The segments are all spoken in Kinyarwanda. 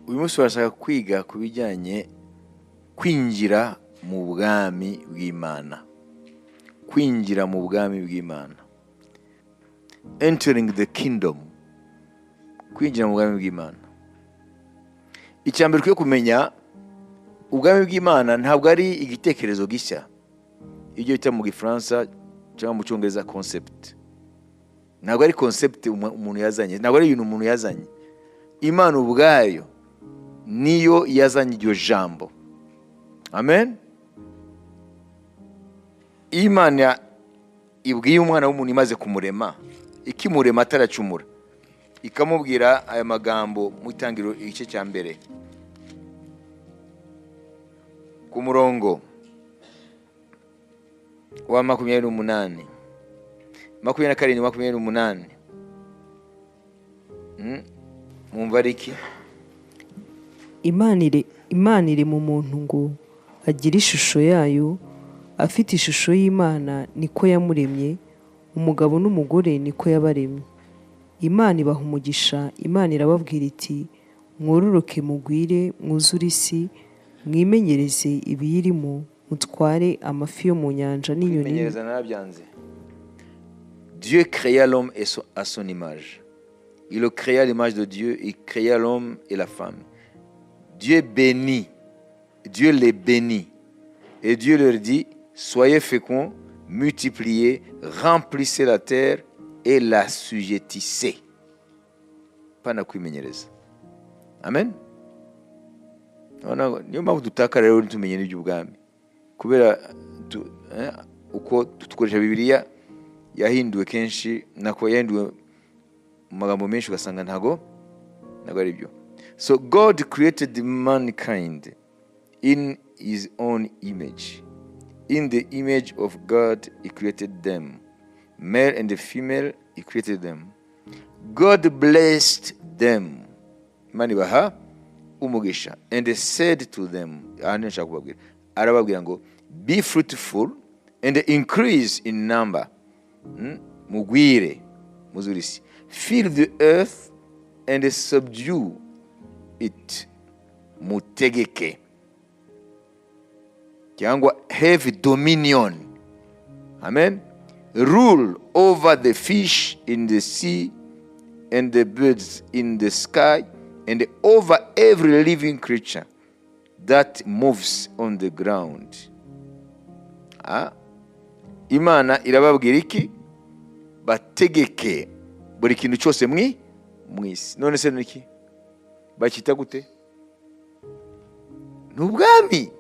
uyu munsi barashaka kwiga ku bijyanye kwinjira mu bwami bw'Imana. Kwinjira mu bwami bw'Imana. Entering the kingdom. Kwinjira mu bwami bw'Imana. Icyambere cyo kumenya ubwami bw'Imana ntabwo ari igitekerezo gishya. Ibyo bita mu Gifaransa cyangwa mu Cyongereza concept. Ntabwo ari concept umuntu yazanye, ntabwo ari ibintu umuntu yazanye. Imana ubwayo niyo yazanye iryo jambo. Amen. Imana ibwiye umwana w'umuntu imaze kumurema, ikimurema ataracumura, ikamubwira aya magambo mu itangiriro igice cya mbere ku murongo wa 28, 27, 28. Mwumva iki? Imana iri mu muntu ngo agire ishusho yayo, afite ishusho y'Imana niko yamuremye, umugabo n'umugore niko yabaremye. Imana ibaha umugisha, Imana irababwira iti mwororoke mugwire, mwuzure isi, mwimenyereze ibiyirimo, mutware amafi yo mu nyanja n'inyoni. Dieu créa l'homme à son image. Il le créa à l'image de Dieu, il créa l'homme et la femme. Dieu bénit, Dieu les bénit. Et Dieu leur dit, soyez féconds, multipliez, remplissez la terre et la sujettissez. Pana kwimenyereza. Amen. Niyo mpamvu dutaka rero tumenye n'iby'ubwami. Kubera uko tukoresha Bibiliya yahinduwe kenshi, nako yahinduwe mu magambo menshi ugasanga ntago ari byo. So God created mankind in his own image. In the image of God he created them. Male and female he created them. God blessed them. Imana ibaha umugisha. And he said to them, arababwira ngo, be fruitful and increase in number. Mugwire, muzurisi. Fill the earth and subdue it. Mutegeke. Cyangwa have dominion. Amen. Rule over the fish in the sea and the birds in the sky and over every living creature that moves on the ground. Imana irababwira iki? Bategeke buri kintu cyose mwisi. None se niki? Bakita gute? N'ubwami.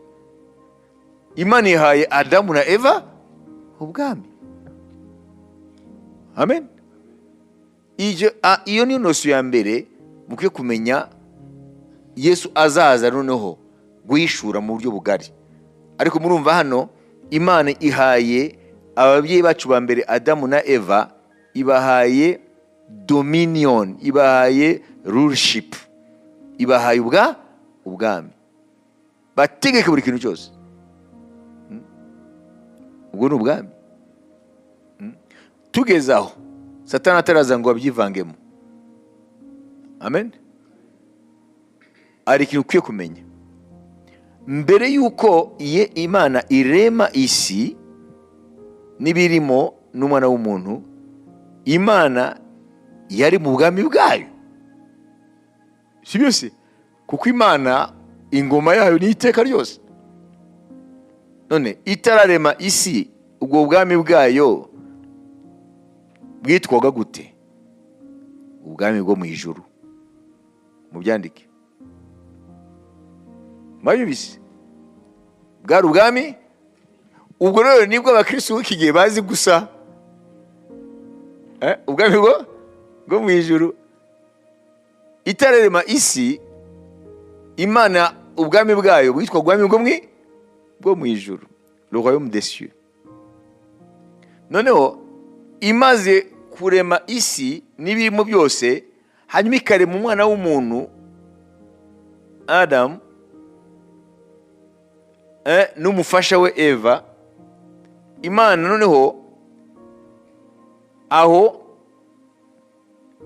Imana ihaye Adamu na Eva ubwami. Amen. Iyo ni notion ya mbere mukwiye kumenya. Yesu azaza noneho guhishura mu buryo bugari. Ariko murumva hano Imana ihaye ababyeyi bacu ba mbere Adamu na Eva, ibahaye dominion, ibahaye rulership, ibahaye ubwami. Bategeke buri kintu cyose. Ubwo ni ubwami. Tugeze aho Satani ataraza ngo abyivangemo. Amen. Ari ikintu ukwiye kumenya. Mbere yuko Imana irema isi n'ibirimo n'umwana w'umuntu, Imana yari mu bwami bwayo. Si byose? Kuko Imana ingoma yayo ni iteka ryose. None itararema isi, ubwo bwami bwayo bwitwaga gute? Ubwami bwo mu ijuru. Mubyandike. Mayubisi. Bwari ubwami. Ubwo rero nibwo abakristo w'ikigihe bazi gusa. Ubwami bwo mu ijuru. Itararema isi, Imana ubwami bwayo bwitwa ubwami bwo mu ijuru. Le royaume des cieux. Noneho imaze kurema isi n'ibirimo byose, hanyuma ikarema umwana w'umuntu Adam n'umufasha we Eva. Imana noneho aho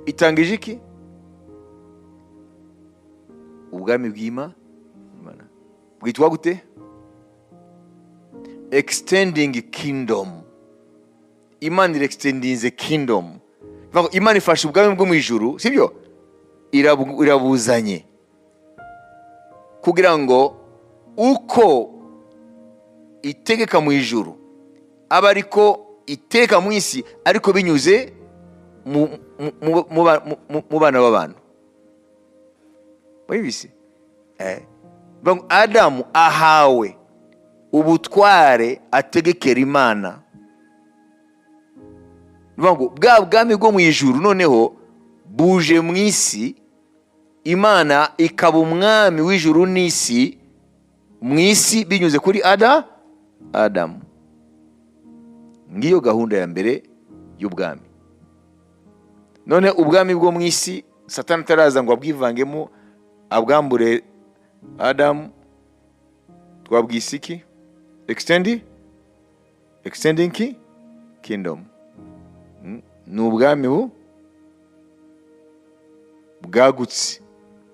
itangije iki? ubwami bw'Imana bwitwa gute? Extending kingdom. Imana extending kingdom. Imana ifashe ubwami bwo mu ijuru, sibyo? Irabuzanye kugira ngo uko itegeka mu ijuru aba ariko iteka mu isi, ariko binyuze mu bana b'abantu. Wabibise? Adamu ahawe ubutware ategekera Imana. Bwa bwami bwo mu ijuru noneho buje mu isi, Imana ikaba umwami w'ijuru n'isi mu isi binyuze kuri Adamu. Ngiyo gahunda ya mbere y'ubwami. None ubwami bwo mu isi Satani taraza ngo abwivangemo abwambure Adamu, twabwise iki? Extending kingdom. Ni ubwami bwagutse,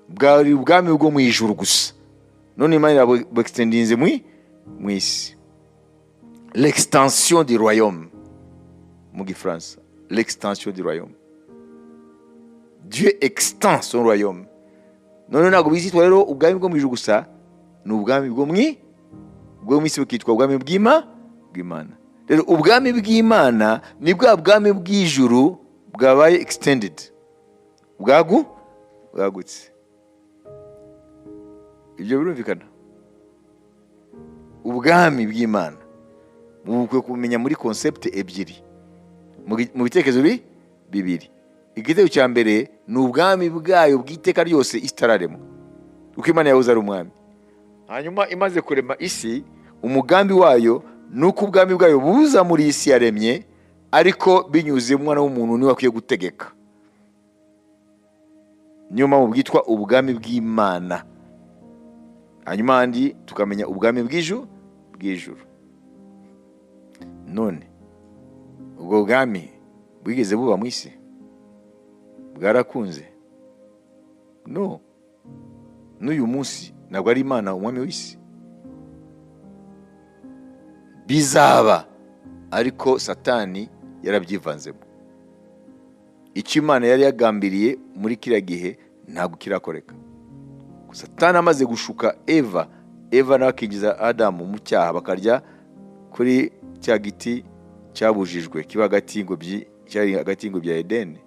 bwari ubwami bwo mu ijuru gusa, none Imana bwextendinze mu isi. L'extension du royaume mu gifaransa, l'extension du royaume. Dieu extend son royaume. None ntabwo bizitwa rero ubwami bwo mu ijuru gusa, ni ubwami bwo mu isi bukitwa ubwami bw'Imana. Rero ubwami bw'Imana ni bwa bwami bw'ijuru bwabaye extended, bwagutse. Ibyo birumvikana? Ubwami bw'Imana mukwiye kumenya muri concept ebyiri, mu bitekerezo bibiri. Igitego cya mbere ni ubwami bwayo bw'iteka ryose isitararemwa, uko Imana yahoze ari umwami. Hanyuma imaze kurema isi, umugambi wayo nuko ubwami bwayo buza muri isi yaremye, ariko binyuze mu mwana w'umuntu niwe akwiye gutegeka. Niyo mpamvu bwitwa ubwami bw'Imana. Hanyuma andi tukamenya ubwami bw'ijuru. None ubwo bwami bwigeze buba mu isi? Bwarakunze? No. N'uyu munsi ntabwo ari Imana umwami w'isi. Bizaba, ariko Satani yarabyivanzemo. Icyo Imana yari yagambiriye muri kiriya gihe ntabwo kirakoreka. Satani amaze gushuka Eva nawe akinjiza Adamu mu cyaha, bakarya kuri cya giti cyabujijwe kiba hagati y'ingobyi ya Edeni.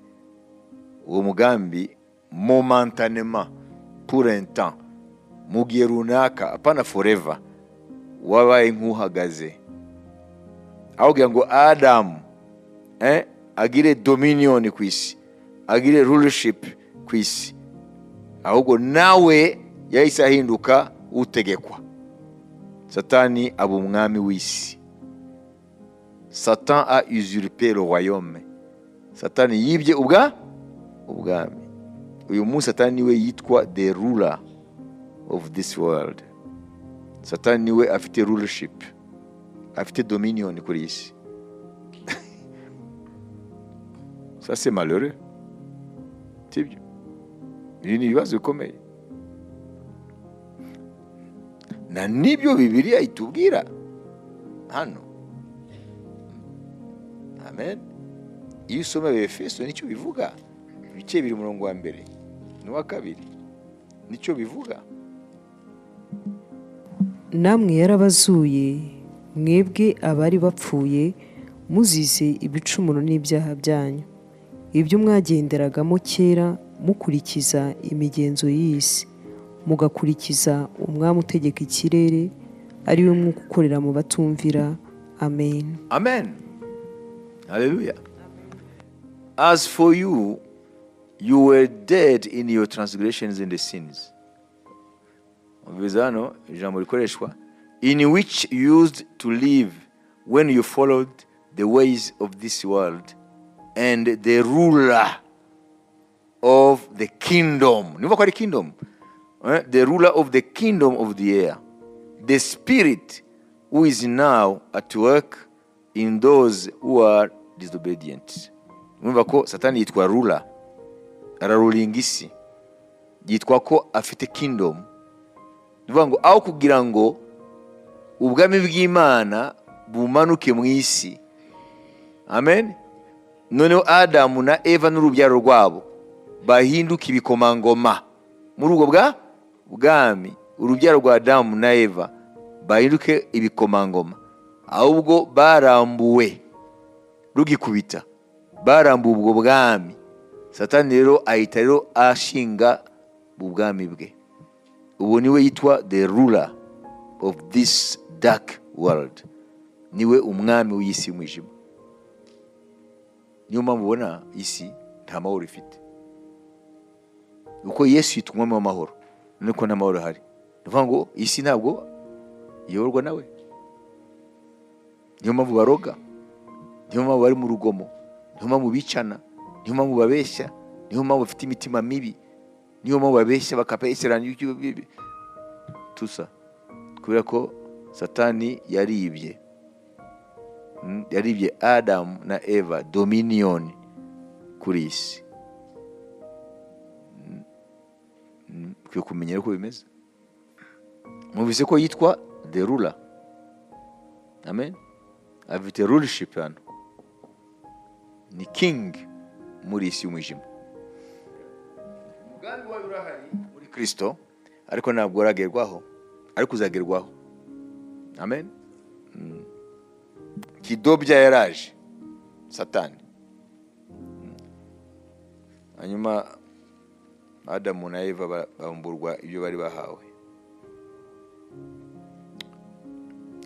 Uwo mugambi momentanément, pour un temps, mu gihe runaka, apana forever, wabaye nk'uhagaze. Ahubwo ngo Adamu agire dominion ku isi, agire rulership ku isi. Ahubwo nawe yahise ahinduka utegekwa. Satani aba umwami w'isi. Satan a usurpé le royaume. Satani yibye ubwami. Uyu munsi Satani niwe yitwa the ruler of this world. Satani niwe afite rulership, afite dominion kuri isi. Ça c'est malheureux. Tibyo. Ibi ni ibibazo bikomeye. Na nibyo Bibiliya itubwira hano. Amen. Iyo usoma Efeso nicyo bivuga. Ibice biri murongo wa mbere n'uwa kabiri nicyo bivuga. Namwe yarabazuye, mwebwe abari bapfuye muzize ibicumuro n'ibyaha byanyu, ibyo mwagenderagamo kera mukurikiza imigenzo y'isi, mugakurikiza umwami utegeka ikirere, ari we mwuka ukorera mu batumvira. Amen. Amen. Hallelujah. As for you, you were dead in your transgressions and the sins. Hano ijambo rikoreshwa, in which you used to live when you followed the ways of this world and the ruler of the kingdom. Niba kwa kingdom, the ruler of the kingdom of the air, the spirit who is now at work in those who are disobedient. Niba ko Satani yitwa ruler, ararulinga isi. yitwa ko afite kingdom. Bivuga ngo aho kugira ngo ubwami bw'Imana bumanuke mu isi, amen, noneho Adamu na Eva n'urubyaro rwabo bahinduka ibikomangoma muri ubwo bwami, urubyaro rwa Adamu na Eva bahinduke ibikomangoma, ahubwo barambuwe rugikubita, barambuwe ubwo bwami. Satani rero ahita rero ashinga ubwami bwe. Ubu niwe yitwa the ruler of this dark world, niwe umwami w'isi y'umwijima. Niyo mpamvu ubona isi nta mahoro ifite, uko Yesu yitwa umwami w'amahoro, nuko nta mahoro hari. Nivuga ngo isi ntabwo iyoborwa nawe. Niyo mpamvu baroga, niyo mpamvu bari mu rugomo, niyo mpamvu bicana, niyo mpamvu babeshya, niyo mpamvu bafite imitima mibi, niyo mpamvu babeshya bakapesheranya bibi tusa, kubera ko Satani yaribye Adamu na Eva dominion kuri isi. Kwiye kumenya uko bimeze. Mubise ko yitwa the ruler, amen, afite rulership hano, ni king muri isi y'umwijima. Ubwami wawe urahari muri Kristo, ariko ntabwo uragerwaho, ariko uzagerwaho, amen. Kidobya yaraje Satani, hanyuma Adamu na Eva bamburwa ibyo bari bahawe.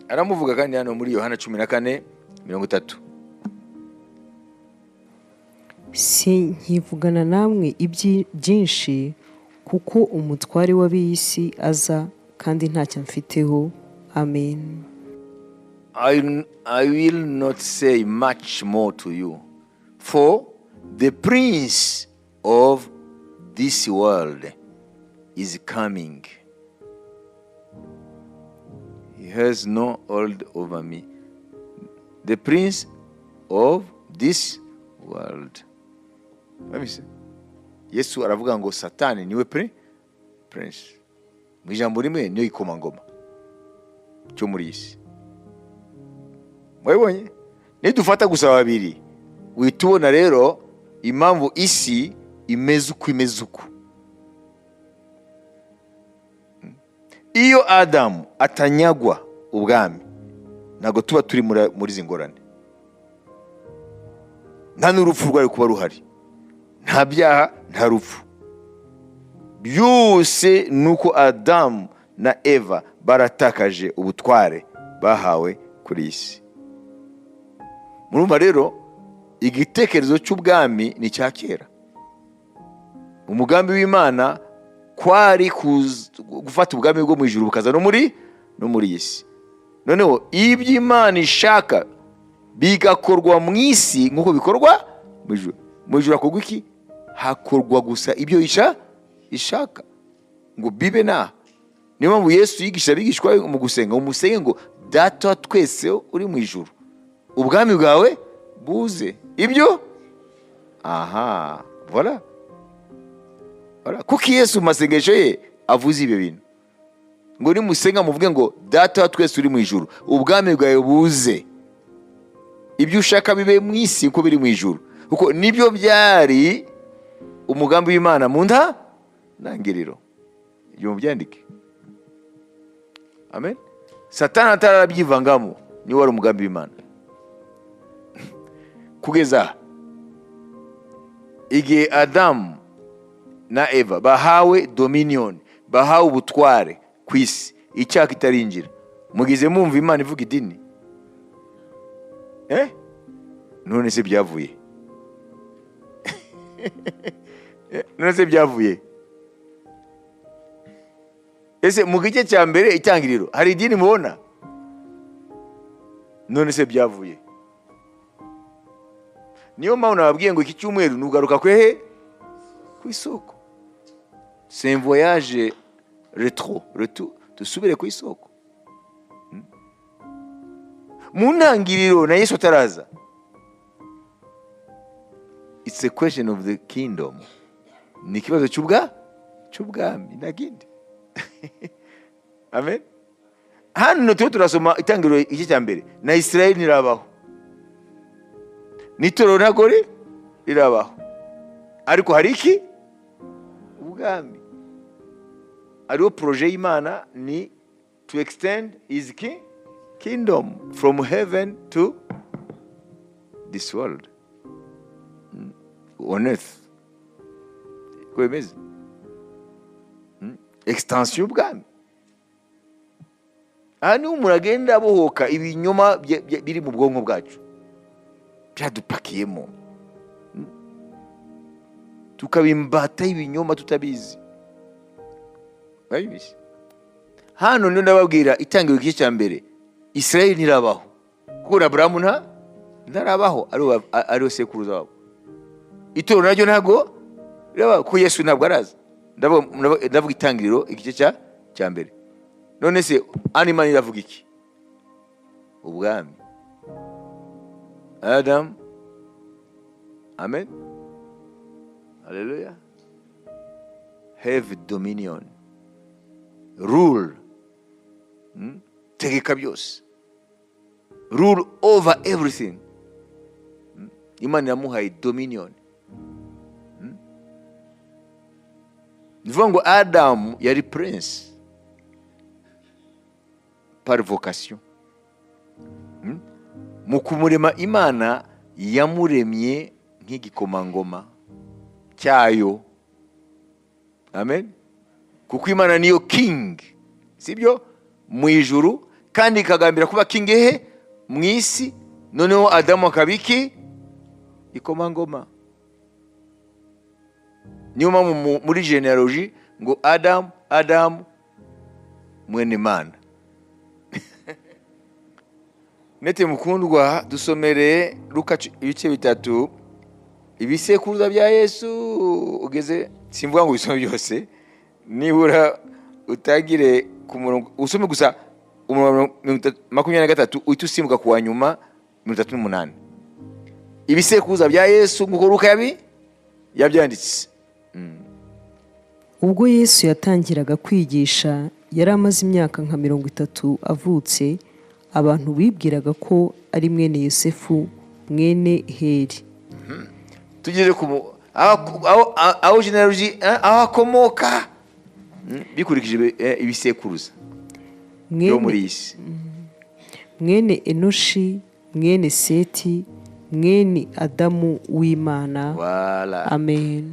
Aramuvuga kandi hano muri Yohana 14:30, sinkivugana namwe byinshi kuko umutware w'ab'isi aza kandi ntacyo mfiteho. Amen. I will not say much more to you, for the prince of this world is coming. He has no hold over me. The prince of this world. Let me see. Yesu aravuga ngo Satani niwe prince. Mu ijambo rimwe niyo ikomangoma cyo muri isi. Mwebonye? Nidufata gusa babiri, witubona rero impamvu isi imeze uko. Iyo Adamu atanyagwa ubwami, ntago tuba turi muri zingorane. Nta n'urupfu rwari kuba ruhari, nta byaha, nta rupfu. Byose nuko Adamu na Eva baratakaje ubutware bahawe kuri isi. Murumva rero igitekerezo cy'ubwami ni cya kera. Umugambi w'Imana kwari gufata ubwami bwo mu ijuru bukaza no muri isi. Noneho iby'Imana ishaka bigakorwa mu isi nk'uko bikorwa mu ijuru. Mu ijuru hakorwa iki? Hakorwa gusa ibyo ishaka ngo bibe na. Niyo mpamvu Yesu yigisha abigishwa mu gusenga, umusenge ngo Data wa twese uri mu ijuru, ubwami bwawe buze. Ibyo voilà. Kuko Yesu mu masengesho ye avuze ibyo bintu ngo nimusenga muvuge ngo Data wa twese uri mu ijuru, ubwami bwawe buze, ibyo ushaka bibe mu isi uko biri mu ijuru. Kuko nibyo byari umugambi w'Imana mu ntangiriro. Ibyo mubyandike, amen. Satani atarabyivangamo, niwe wari umugambi w'Imana kugeza igihe Adamu na Eva bahawe dominion, bahawe ubutware ku isi, icyaha kitarinjira. Mugize mumva Imana ivuga idini? None se byavuye? None se byavuye? Ese mu gice cya mbere itangiriro hari idini mubona? None se byavuye? Niyo mpamvu nababwiye ngo iki cyumweru nugaruka kwehe? Ku isoko. C'est un voyage retour, dusubire ku isoko. Mu ntangiriro na Yesu ataraza, it's a question of the kingdom. Ni ikibazo cy'ubwami nta kindi. Amen. Hano tuba turasoma itangiriro igice cya mbere, na Isirayeli ntirabaho, n'itorero ntabwo rirabaho, ariko hari iki? Ubwami. Ariwo projet y'Imana ni to extend his kingdom from heaven to this world, on earth. Uko bimeze? Extension y'ubwami. Aha niho umuntu agenda abohoka ibinyoma biri mu bwonko bwacu, byadupakiyemo, tukabimbata ibinyoma tutabizi. Babizi. Hano niho ndababwira itangiriro igice cya mbere, Isirayeli ntirabaho, kuko Aburahamu ntarabaho, ariwe sekuruza wabo. Itorero naryo ntabwo rirabaho, kuko Yesu ntabwo araza. Ndavuga itangiriro igice cya mbere. None se Imana iravuga iki? Ubwami. Adam. Amen. Hallelujah. Have dominion. Rule. Tegeka byose. Rule over everything. Imana yamuhaye dominion. Nivuga ngo Adam yari prince par vocation. Mu kumurema Imana yamuremye nk'igikomangoma cyayo. Amen. Kuko Imana niyo king, sibyo, mu ijuru, kandi ikagambira kuba king mu isi. Noneho Adamu akabiki ikomangoma. Niyo mpamvu muri genealogy ngo Adamu mwene Imana. Nete mukundwa, dusomere Luka ibice 3, ibisekuruza bya Yesu. Ugeze, simvuga ngo bisome byose, nibura utagire ku murongo, usome gusa 23 uhita usimbuka kuwa nyuma 38. Ibisekuruza bya Yesu nguko Luka yabyanditse. Ubwo Yesu yatangiraga kwigisha, yari amaze imyaka nka 30 avutse. Abantu bibwiraga ko ari mwene Yosefu mwene Heri. Tugeze aho genealogy aho akomoka, bikurikije ibisekuruza byo muri isi. Mwene Enoshi, mwene Seti, mwene Adamu w'Imana. Voilà. Amen.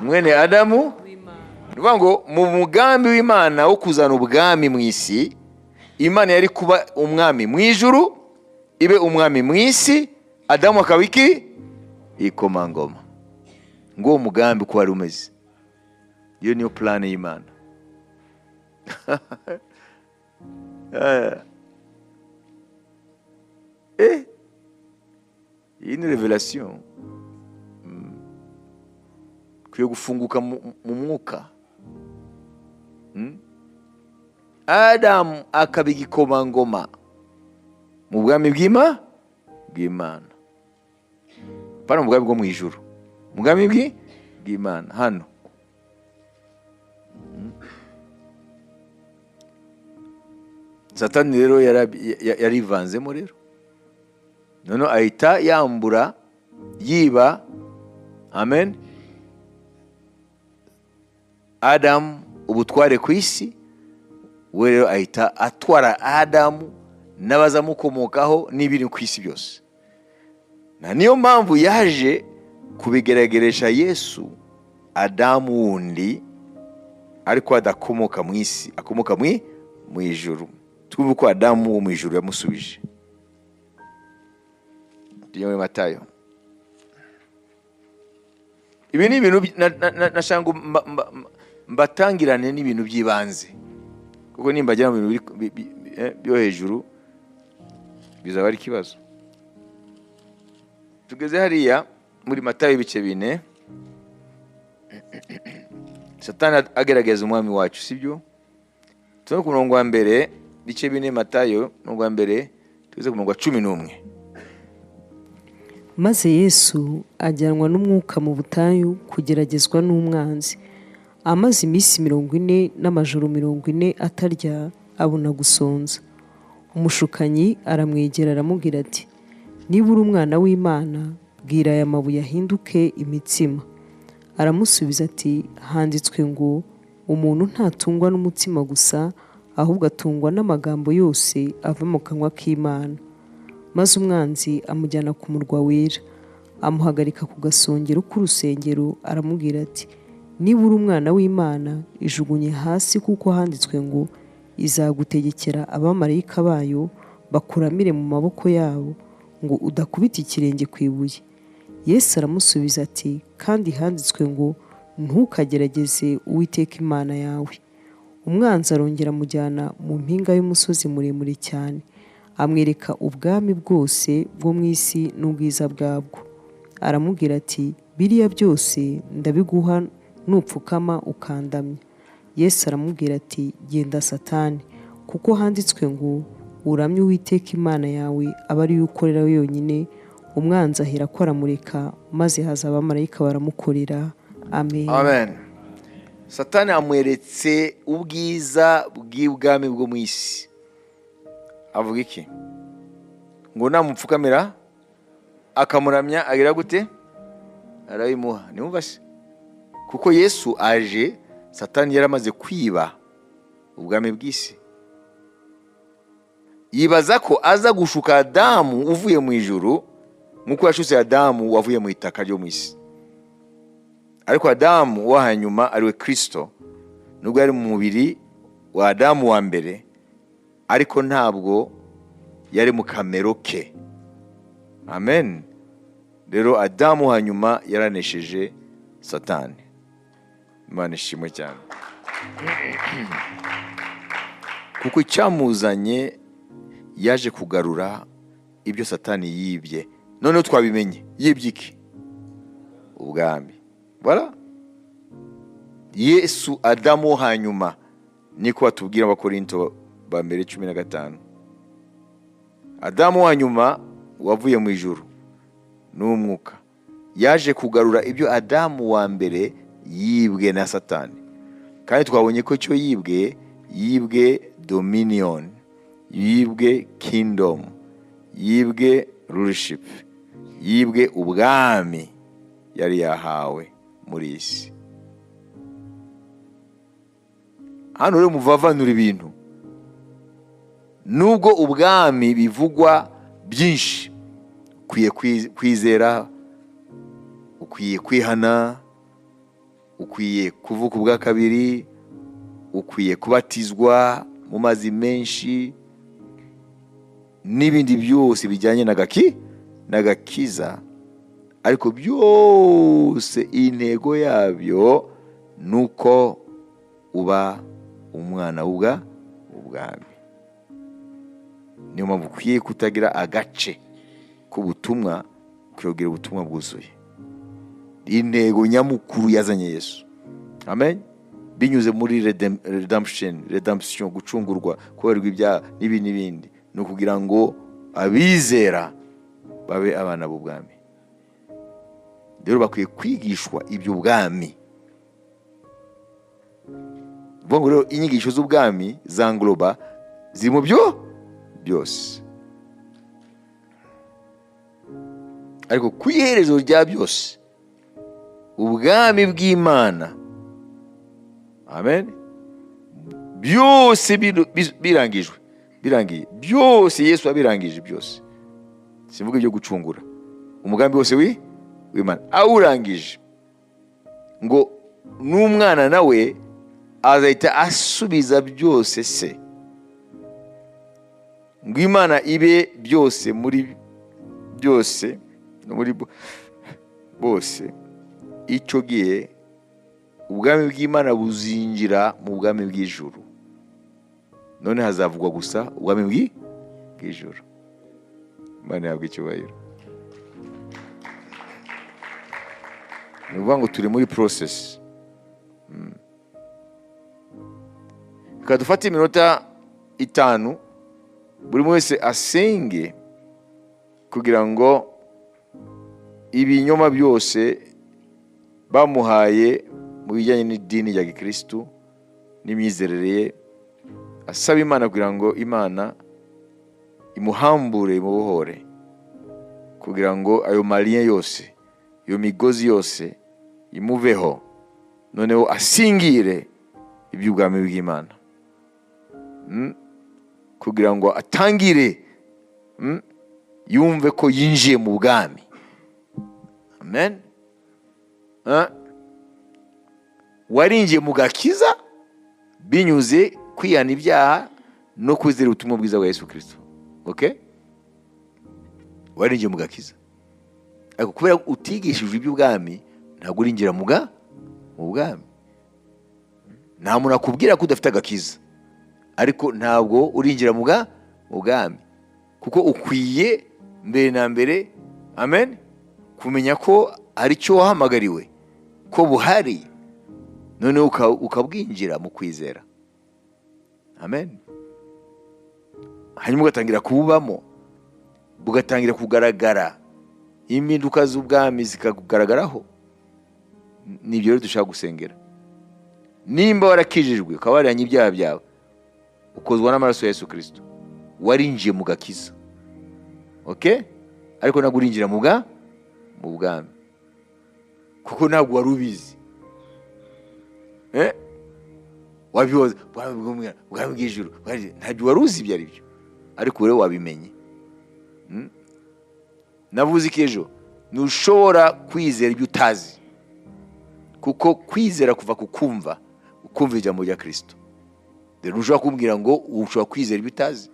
Mwene Adamu w'Imana. Ngo mu mugambi w'Imana wo kuzana ubwami mu isi, Imana yari kuba umwami mu ijuru, ibe umwami mu isi, Adamu akaba iki? Ikomangoma. Ngo umugambi ko wari umeze. Iyo niyo plan y'Imana. Iyi ni revelation. Kuyo gufunguka mu mwuka. Adamu akaba igikomangoma mu bwami bw'Imana. Para mu bwami bwo mu ijuru, mu bwami bw'Imana hano. Satani rero yarivanzemo rero. Noneho ahita yambura, yiba, amen, Adamu ubutware ku isi. We rero ahita atwara Adamu n'abazamukomokaho n'ibiri ku isi byose. Na niyo mpamvu yaje kubigerageresha Yesu, Adamu wundi, ariko adakomoka mu isi, akomoka mu ijuru. Twumva ko Adamu wo mu ijuru yamusubije. Tujye muri Matayo. Ibi ni ibintu nashanga mbatangirane n'ibintu by'ibanze, kuko nimbajya mu bintu byo hejuru bizaba ari kibazo. Tugeze hariya muri Matayo ibice 4. Satani agerageza umwami wacu, sibyo? Tuno ku murongo wa mbere, ibice 4 Matayo, umurongo wa mbere tugeze ku murongo wa 11. Maze Yesu ajyanwa n'umwuka mu butayu kugeragezwa n'umwanzi. amaze iminsi 40 n'amajoro 40 atarya, abona gusonza. Umushukanyi aramwegera aramubwira ati, niba uri umwana w'Imana, bwira aya mabuye ahinduke imitsima. Aramusubiza ati, handitswe ngo, umuntu ntatungwa n'umutsima gusa, ahubwo atungwa n'amagambo yose ava mu kanwa k'Imana. Maze umwanzi amujyana ku murwa wera, amuhagarika ku gasongero k'urusengero, aramubwira ati, niba uri umwana w'Imana, ijugunye hasi, kuko handitswe ngo, izagutegekera abamarayika bayo bakuramire mu maboko yabo, ngo udakubita ikirenge ku ibuye. Yesu aramusubiza ati, kandi handitswe ngo, ntukagerageze Uwiteka Imana yawe. Umwanzi arongera amujyana mu mpinga y'umusozi muremure cyane, amwereka ubwami bwose bwo mu isi n'ubwiza bwabwo. Aramubwira ati, biriya byose ndabiguha nupfukama ukandamya. Yesu aramubwira ati, genda Satani, kuko handitswe ngo, uramye Uwiteka Imana yawe aba ari yo ukorera yonyine. Umwanzi ahera ko aramureka, maze haza abamarayika baramukorera. Amen. Amen. Satani amweretse ubwiza bw'ubwami bwo mu isi. Avuga iki? Ngo namupfukamira akamuramya agira gute? Arabimuha. Nimumva se? Kuko Yesu aje, Satani yaramaze kwiba ubwami bw'isi. Yibaza ko aza gushuka Adamu uvuye mu ijuru, nkuko yashutse Adamu wavuye mu itaka ryo mu isi. Ariko Adamu wo hanyuma ariwe Kristo, nubwo yari mu mubiri wa Adamu wa mbere, ariko ntabwo yari mu kamero ke. Amen. Rero Adamu hanyuma yaranesheje Satani. Imana ishimwe cyane. Kuko icyamuzanye yaje kugarura ibyo Satani yibye. None twabimenye. Yibye iki? Ubwami. Voilà. Yesu Adamu hanyuma, niko batubwira Abakorinto ba mbere 15. Adamu hanyuma wavuye mu ijuru n'umwuka, yaje kugarura ibyo Adamu wa mbere yibwe na Satani. Kandi twabonye ko cyo yibwe dominion, yibwe kingdom, yibwe rulership, yibwe ubwami yari yahawe muri isi. Hano rero muvavanura ibintu. Nubwo ubwami bivugwa byinshi, ukwiye kwizera, ukwiye kwihana, ukwiye kuvuka ubwa kabiri, ukwiye kubatizwa mu mazi menshi, n'ibindi byose bijyanye n'agakiza. Ariko byose intego yabyo nuko uba umwana w'ubwami. Niyo mpamvu ukwiye kutagira agace k'ubutumwa, kuyogira ubutumwa bwuzuye. Intego nyamukuru yazanye Yesu. Amen. Binyuze muri redemption, gucungurwa, kuberwa ibyaha n'ibindi, no kugira ngo abizera babe abana b'ubwami. Rero bakwiye kwigishwa ibyo bwami. Vuga rero inyigisho z'ubwami za ngloba zirimo byose. Ariko ku iherezo rya byose, ubwami bw'Imana, amen, byose birangiye byose. Yesu abirangije byose. Sivuga ibyo gucungura, umugambi wose w'Imana awurangije, ngo n'umwana nawe azahita asubiza byose se, ngo Imana ibe byose muri byose no muri bose. Icyo gihe ubwami bw'Imana buzinjira mu bwami bw'ijuru. None hazavugwa gusa ubwami bw'ijuru. Imana yabwe icyubahiro. Ni ukuvuga ngo turi muri process. Reka dufate iminota 5 buri wese asenge, kugira ngo ibinyoma byose bamuhaye mu bijyanye n'idini rya gikristu n'imyizerere ye, asaba Imana kugira ngo Imana imuhambure, imubohore, kugira ngo ayo malien yose, iyo migozi yose imuveho, noneho asingire iby'ubwami bw'Imana, kugira ngo atangire yumve ko yinjiye mu bwami. Amen. Warinjiye mu gakiza binyuze kwihana ibyaha no kwizera ubutumwa bwiza bwa Yesu Kristo. Okay? Warinjiye mu gakiza, ariko kubera utigishijwe iby'ubwami ntabwo urinjira mu bwami. Nta muntu akubwira ko udafite agakiza, ariko ntabwo urinjira mu bwami, kuko ukwiye mbere na mbere, amen, kumenya ko ari cyo wahamagariwe, ko buhari, noneho ukabwinjira mu kwizera. Amen. Hanyuma ugatangira kububamo, bugatangira kugaragara, impinduka z'ubwami zikakugaragaraho. Nibyo rero dushaka gusengera. Nimba warakijijwe ukaba warihanye ibyaha byawe, ukozwa n'amaraso ya Yesu Kristo, warinjiye mu gakiza. Okay? Ariko ntabwo urinjira mu bwami, kuko ntabwo wari ubizi. Wabihoza ubwami bw'ijuru, ntabwo wari uzi ibyo ari byo, ariko rero wabimenye. Navuze ko ejo ntushobora kwizera ibyo utazi, kuko kwizera kuva ku kumva, ukumva ijambo rya Kristo. Rero ntushobora kumbwira ngo ushobora kwizera ibyo utazi,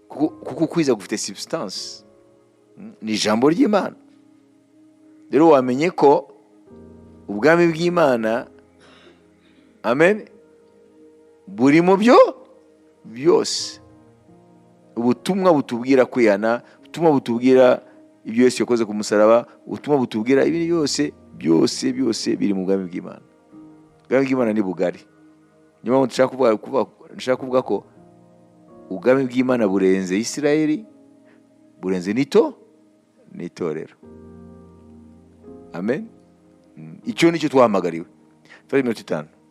kuko kwizera gufite substance, ni ijambo ry'Imana. Rero wamenye ko ubwami bw'Imana, amen, buri mu byo byose. Ubutumwa butubwira kwihana, ubutumwa butubwira ibyo Yesu yakoze ku musaraba, ubutumwa butubwira ibindi byose biri mu bwami bw'Imana. Ubwami bw'Imana ni bugari. Niyo mpamvu nshaka kuvuga ko ubwami bw'Imana burenze Isirayeli, burenze n'itorero. Amen. Icyo nicyo twahamagariwe. Fari 5 minutes.